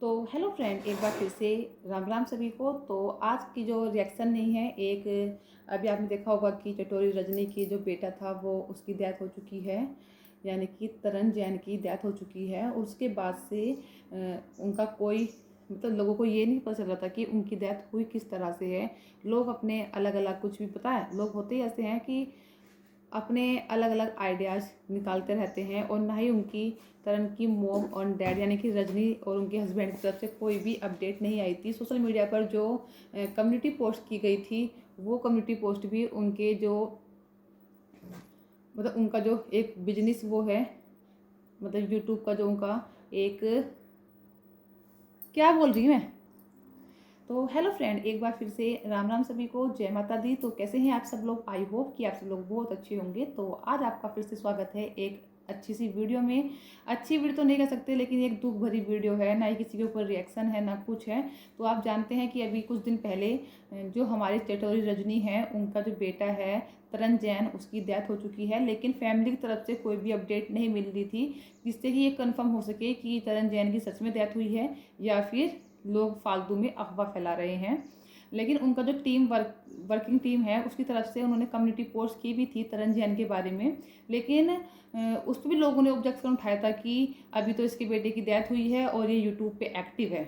तो hello friend, एक बार फिर से राम राम सभी को। तो आज की जो रिएक्शन नहीं है, एक अभी आपने देखा होगा कि चटोरी रजनी की जो बेटा था वो उसकी डेथ हो चुकी है, यानी कि तरन जैन की डेथ हो चुकी है। और उसके बाद से उनका कोई मतलब लोगों को ये नहीं पता चल रहा था कि उनकी डेथ हुई किस तरह से है। लोग अपने अलग अलग कुछ भी पता है, लोग होते ही ऐसे हैं कि अपने अलग अलग आइडियाज़ निकालते रहते हैं। और ना ही उनकी तरन की मॉम और डैड यानी कि रजनी और उनके हस्बैंड की तरफ से कोई भी अपडेट नहीं आई थी। सोशल मीडिया पर जो कम्युनिटी पोस्ट की गई थी, वो कम्युनिटी पोस्ट भी उनके जो मतलब उनका जो एक बिजनेस वो है, मतलब यूट्यूब का जो उनका एक, क्या बोल रही हूँ मैं। तो हेलो फ्रेंड, एक बार फिर से राम राम सभी को, जय माता दी। तो कैसे हैं आप सब लोग? आई होप कि आप सब लोग बहुत अच्छे होंगे। तो आज आपका फिर से स्वागत है एक अच्छी सी वीडियो में। अच्छी वीडियो तो नहीं कह सकते, लेकिन एक दुख भरी वीडियो है, ना ही किसी के ऊपर रिएक्शन है ना कुछ है। तो आप जानते हैं कि अभी कुछ दिन पहले जो हमारी चटोरी रजनी है, उनका जो बेटा है तरन जैन, उसकी डेथ हो चुकी है। लेकिन फैमिली की तरफ से कोई भी अपडेट नहीं मिल रही थी जिससे कि ये कन्फर्म हो सके कि तरन जैन की सच में डेथ हुई है या फिर लोग फालतू में अफवाह फैला रहे हैं। लेकिन उनका जो वर्किंग टीम है, उसकी तरफ से उन्होंने कम्युनिटी पोस्ट की भी थी तरन जैन के बारे में। लेकिन उस पर भी लोगों ने ऑब्जेक्शन उठाया था कि अभी तो इसके बेटे की डेथ हुई है और ये यूट्यूब पे एक्टिव है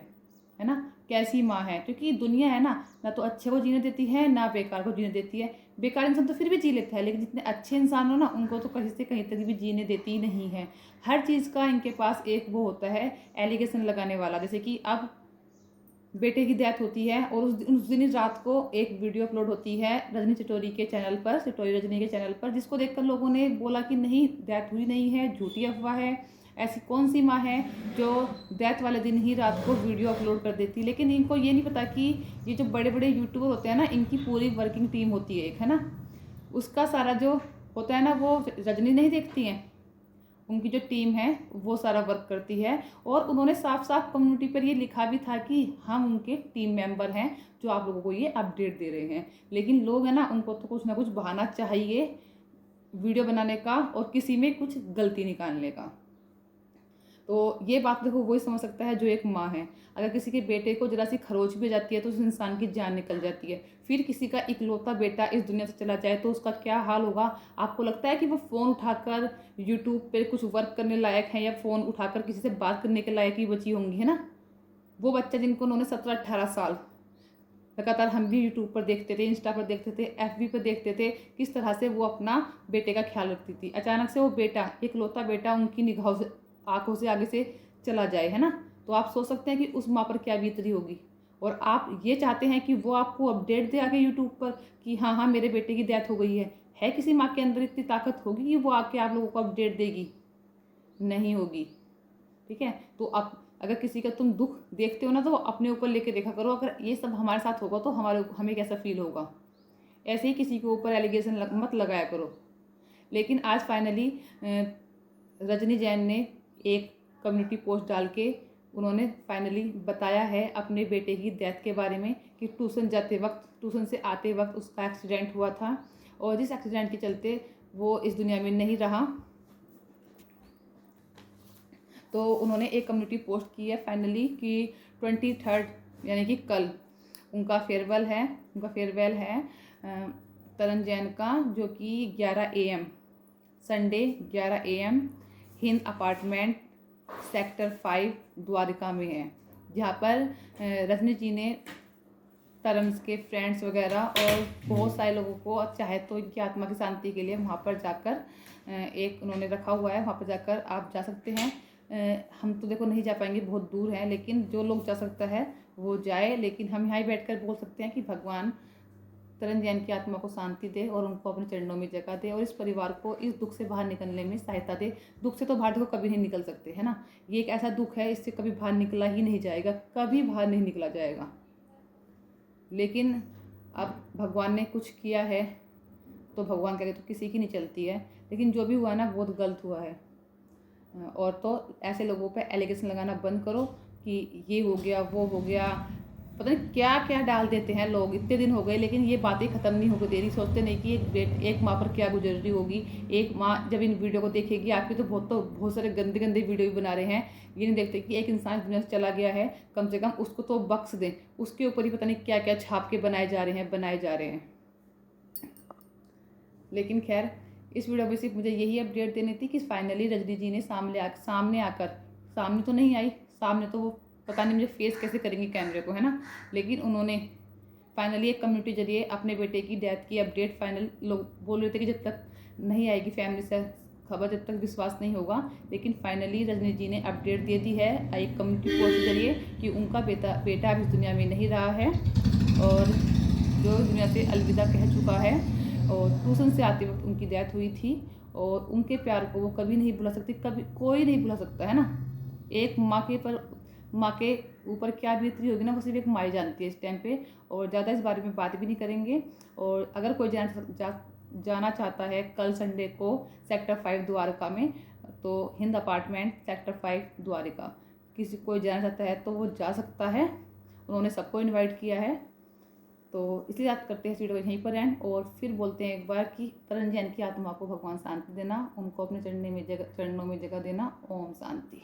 ना, कैसी माँ है। क्योंकि दुनिया है ना, ना तो अच्छे को जीने देती है ना बेकार को जीने देती है। बेकार इंसान तो फिर भी जी लेता है, लेकिन जितने अच्छे इंसान हो ना, उनको तो कहीं से कहीं तक भी जीने देती ही नहीं है। हर चीज़ का इनके पास एक वो होता है, एलिगेशन लगाने वाला। जैसे कि अब बेटे की डेथ होती है और उस दिन रात को एक वीडियो अपलोड होती है रजनी चटोरी के चैनल पर, चटोरी रजनी के चैनल पर, जिसको देखकर लोगों ने बोला कि नहीं, डेथ हुई नहीं है, झूठी अफवाह है। ऐसी कौन सी माँ है जो डेथ वाले दिन ही रात को वीडियो अपलोड कर देती। लेकिन इनको ये नहीं पता कि ये जो बड़े बड़े यूट्यूबर होते हैं ना, इनकी पूरी वर्किंग टीम होती है एक, है ना। उसका सारा जो होता है ना, वो रजनी नहीं देखती हैं, उनकी जो टीम है वो सारा वर्क करती है। और उन्होंने साफ साफ कम्युनिटी पर ये लिखा भी था कि हम उनके टीम मेंबर हैं जो आप लोगों को ये अपडेट दे रहे हैं। लेकिन लोग हैं ना, उनको तो कुछ ना कुछ बहाना चाहिए वीडियो बनाने का और किसी में कुछ गलती निकालने का। तो ये बात देखो वही समझ सकता है जो एक माँ है। अगर किसी के बेटे को जरा सी खरोच भी जाती है तो उस इंसान की जान निकल जाती है। फिर किसी का इकलौता बेटा इस दुनिया से चला जाए तो उसका क्या हाल होगा। आपको लगता है कि वो फ़ोन उठाकर यूट्यूब पे कुछ वर्क करने लायक है, या फ़ोन उठाकर किसी से बात करने के लायक ही बची होंगी, है ना। वो बच्चा जिनको उन्होंने 17-18 साल लगातार, हम भी यूट्यूब पर देखते थे, इंस्टा पर देखते थे, FB पर देखते थे किस तरह से वो अपना बेटे का ख्याल रखती थी। अचानक से वो बेटा, इकलौता बेटा, उनकी निगाहों से, आंखों से आगे से चला जाए, है ना। तो आप सोच सकते हैं कि उस माँ पर क्या बीत रही होगी। और आप ये चाहते हैं कि वो आपको अपडेट दे आके यूट्यूब पर कि हाँ हाँ मेरे बेटे की डेथ हो गई है किसी माँ के अंदर इतनी ताकत होगी कि वो आके आप लोगों को अपडेट देगी? नहीं होगी। ठीक है। तो आप अगर किसी का तुम दुख देखते हो ना, तो अपने ऊपर लेके देखा करो, अगर ये सब हमारे साथ होगा तो हमें कैसा फील होगा। ऐसे ही किसी के ऊपर एलिगेशन मत लगाया करो। लेकिन आज फाइनली रजनी जैन ने एक कम्युनिटी पोस्ट डाल के उन्होंने फाइनली बताया है अपने बेटे की डेथ के बारे में कि ट्यूशन से आते वक्त उसका एक्सीडेंट हुआ था, और जिस एक्सीडेंट के चलते वो इस दुनिया में नहीं रहा। तो उन्होंने एक कम्युनिटी पोस्ट की है फाइनली कि 23 यानी कि कल उनका फेयरवेल है तरन जैन का, जो कि 11 AM Sunday 11 AM Hind apartment sector 5 Dwarka में है, जहाँ पर रजनी जी ने तरन्स के फ्रेंड्स वगैरह और बहुत सारे लोगों को चाहे तो इनकी आत्मा की शांति के लिए वहाँ पर जाकर एक उन्होंने रखा हुआ है, वहाँ पर जाकर आप जा सकते हैं। हम तो देखो नहीं जा पाएंगे, बहुत दूर है, लेकिन जो लोग जा सकता है वो जाए। लेकिन हम यहाँ बैठकर बोल सकते हैं कि भगवान तरन जैन की आत्मा को शांति दे और उनको अपने चरणों में जगह दे, और इस परिवार को इस दुख से बाहर निकलने में सहायता दे। दुख से तो बाहर देखो कभी नहीं निकल सकते, है ना। ये एक ऐसा दुख है, इससे कभी बाहर निकला ही नहीं जाएगा, कभी बाहर नहीं निकला जाएगा। लेकिन अब भगवान ने कुछ किया है तो भगवान करे तो किसी की नहीं चलती है। लेकिन जो भी हुआ ना, बहुत गलत हुआ है। और तो ऐसे लोगों पे एलिगेशन लगाना बंद करो कि ये हो गया वो हो गया। पता नहीं क्या क्या डाल देते हैं लोग। इतने दिन हो गए लेकिन ये बातें ख़त्म नहीं होकर दे रही। सोचते नहीं कि एक माँ पर क्या गुजर रही होगी। एक माँ जब इन वीडियो को देखेगी, आपकी तो बहुत सारे गंदे गंदे वीडियो भी बना रहे हैं, ये नहीं देखते कि एक इंसान दुनिया से चला गया है, कम से कम उसको तो बख्श दें। उसके ऊपर ही पता नहीं क्या क्या छाप के बनाए जा रहे हैं। लेकिन खैर, इस वीडियो में सिर्फ मुझे यही अपडेट देनी थी कि फाइनली रजनी जी ने सामने आकर, सामने तो नहीं आई, सामने तो वो पता नहीं मुझे फेस कैसे करेंगी कैमरे को, है ना, लेकिन उन्होंने फाइनली एक कम्युनिटी जरिए अपने बेटे की डेथ की अपडेट फाइनल, लोग बोल रहे थे कि जब तक नहीं आएगी फैमिली से खबर, जब तक विश्वास नहीं होगा, लेकिन फाइनली रजनी जी ने अपडेट दे दी है एक कम्युनिटी पोस्ट के जरिए कि उनका बेटा अब इस दुनिया में नहीं रहा है और जो दुनिया से अलविदा कह चुका है। और ट्यूशन से आते वक्त उनकी डेथ हुई थी और उनके प्यार को वो कभी नहीं भुला सकती, कभी कोई नहीं भुला सकता, है ना। एक माँ के ऊपर क्या बीत रही होगी ना, वो सिर्फ एक माँ ही जानती है इस टाइम पे। और ज़्यादा इस बारे में बात भी नहीं करेंगे। और अगर कोई जाना चाहता है कल संडे को सेक्टर 5 द्वारका में, तो हिंद अपार्टमेंट सेक्टर 5 द्वारका, किसी कोई जाना चाहता है तो वो जा सकता है। उन्होंने सबको इनवाइट किया है। तो इसलिए याद करते हैं इस वीडियो को यहीं पर एंड, और फिर बोलते हैं एक बार कि तरन जैन की आत्मा को भगवान शांति देना, उनको अपने चरणों में जगह देना। ओम शांति।